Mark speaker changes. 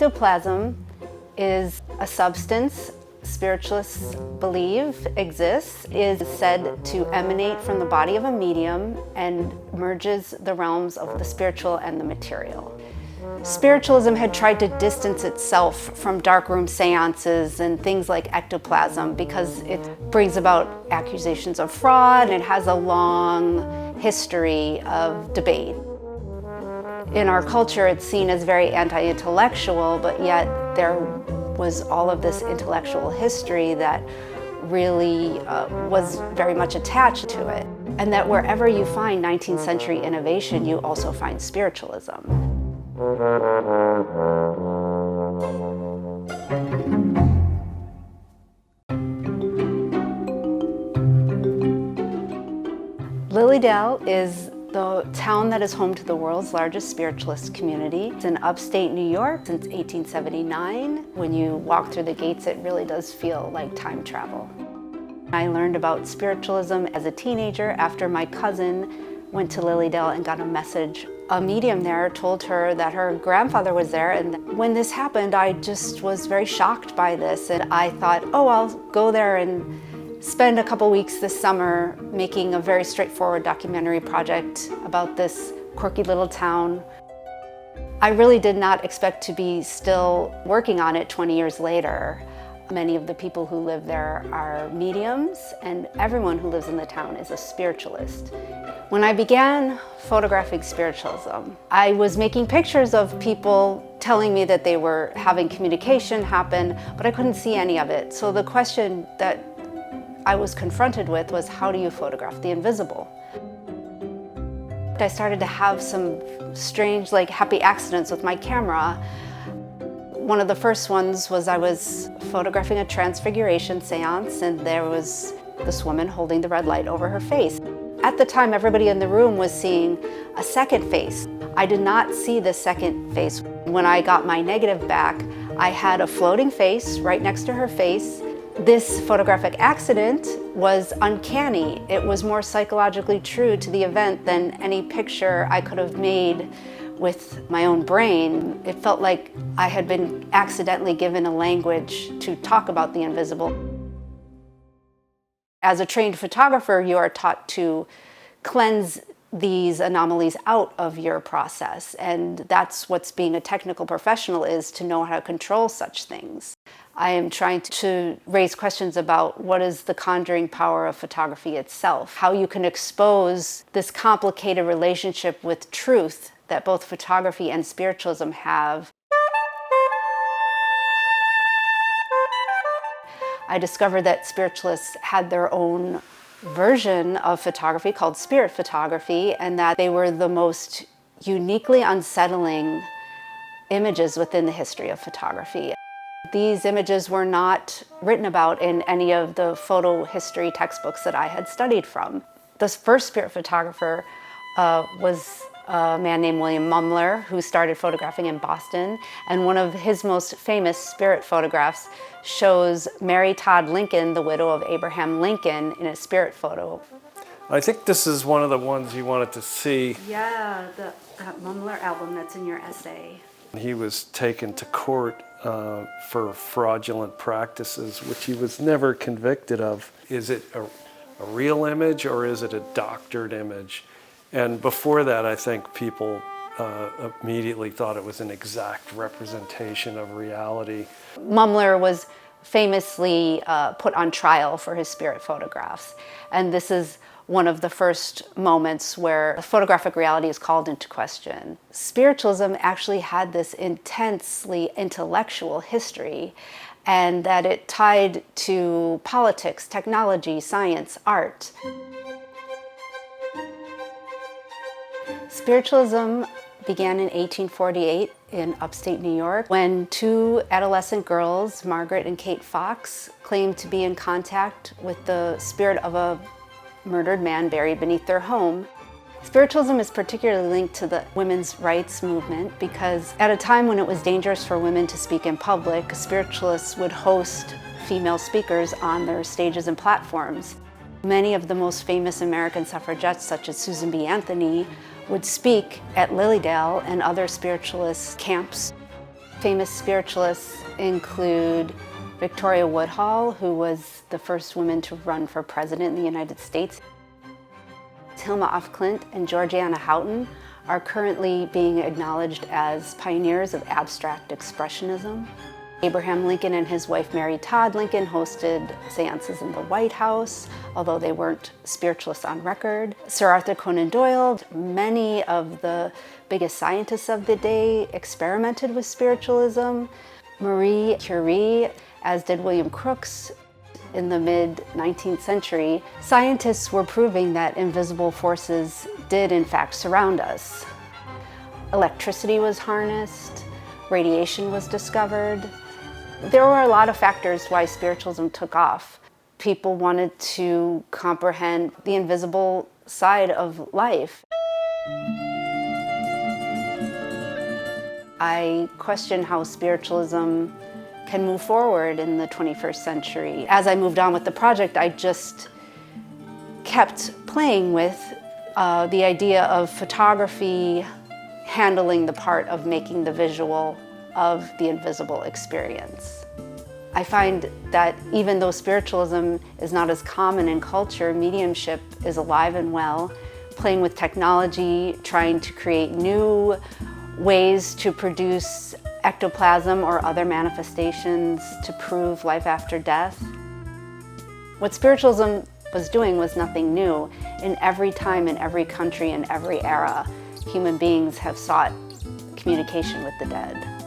Speaker 1: Ectoplasm is a substance spiritualists believe exists, is said to emanate from the body of a medium and merges the realms of the spiritual and the material. Spiritualism had tried to distance itself from darkroom seances and things like ectoplasm because it brings about accusations of fraud and it has a long history of debate. In our culture, it's seen as very anti-intellectual, but yet there was all of this intellectual history that really was very much attached to it. And that wherever you find 19th century innovation, you also find spiritualism. Lilydale is the town that is home to the world's largest spiritualist community. It's in upstate New York since 1879. When you walk through the gates, it really does feel like time travel. I learned about spiritualism as a teenager after my cousin went to Lilydale and got a message. A medium there told her that her grandfather was there, and when this happened, I just was very shocked by this, and I thought, oh, I'll go there and spend a couple weeks this summer making a very straightforward documentary project about this quirky little town. I really did not expect to be still working on it 20 years later. Many of the people who live there are mediums, and everyone who lives in the town is a spiritualist. When I began photographing spiritualism, I was making pictures of people telling me that they were having communication happen, but I couldn't see any of it. So the question that I was confronted with was, how do you photograph the invisible? I started to have some strange, happy accidents with my camera. One of the first ones was I was photographing a transfiguration seance, and there was this woman holding the red light over her face. At the time, everybody in the room was seeing a second face. I did not see the second face. When I got my negative back, I had a floating face right next to her face. This photographic accident was uncanny. It was more psychologically true to the event than any picture I could have made with my own brain. It felt like I had been accidentally given a language to talk about the invisible. As a trained photographer, you are taught to cleanse these anomalies out of your process, and that's what being a technical professional is, to know how to control such things. I am trying to raise questions about what is the conjuring power of photography itself, how you can expose this complicated relationship with truth that both photography and spiritualism have. I discovered that spiritualists had their own version of photography called spirit photography, and that they were the most uniquely unsettling images within the history of photography. These images were not written about in any of the photo history textbooks that I had studied from. The first spirit photographer was a man named William Mumler, who started photographing in Boston, and one of his most famous spirit photographs shows Mary Todd Lincoln, the widow of Abraham Lincoln, in a spirit photo.
Speaker 2: I think this is one of the ones you wanted to see.
Speaker 1: Yeah, that Mumler album that's in your essay.
Speaker 2: He was taken to court for fraudulent practices, which he was never convicted of. Is it a real image or is it a doctored image? And before that, I think people immediately thought it was an exact representation of reality.
Speaker 1: Mumler was famously put on trial for his spirit photographs, and this is one of the first moments where photographic reality is called into question. Spiritualism actually had this intensely intellectual history, and that it tied to politics, technology, science, art. Spiritualism began in 1848 in upstate New York when two adolescent girls, Margaret and Kate Fox, claimed to be in contact with the spirit of a murdered man buried beneath their home. Spiritualism is particularly linked to the women's rights movement because at a time when it was dangerous for women to speak in public, spiritualists would host female speakers on their stages and platforms. Many of the most famous American suffragettes, such as Susan B. Anthony, would speak at Lilydale and other spiritualist camps. Famous spiritualists include Victoria Woodhull, who was the first woman to run for president in the United States. Hilma af Klint and Georgiana Houghton are currently being acknowledged as pioneers of abstract expressionism. Abraham Lincoln and his wife Mary Todd Lincoln hosted seances in the White House, although they weren't spiritualists on record. Sir Arthur Conan Doyle, many of the biggest scientists of the day experimented with spiritualism. Marie Curie, as did William Crookes. In the mid-19th century, scientists were proving that invisible forces did in fact surround us. Electricity was harnessed, radiation was discovered. There were a lot of factors why spiritualism took off. People wanted to comprehend the invisible side of life. I question how spiritualism can move forward in the 21st century. As I moved on with the project, I just kept playing with the idea of photography handling the part of making the visual of the invisible experience. I find that even though spiritualism is not as common in culture, mediumship is alive and well, playing with technology, trying to create new ways to produce ectoplasm or other manifestations to prove life after death. What spiritualism was doing was nothing new. In every time, in every country, in every era, human beings have sought communication with the dead.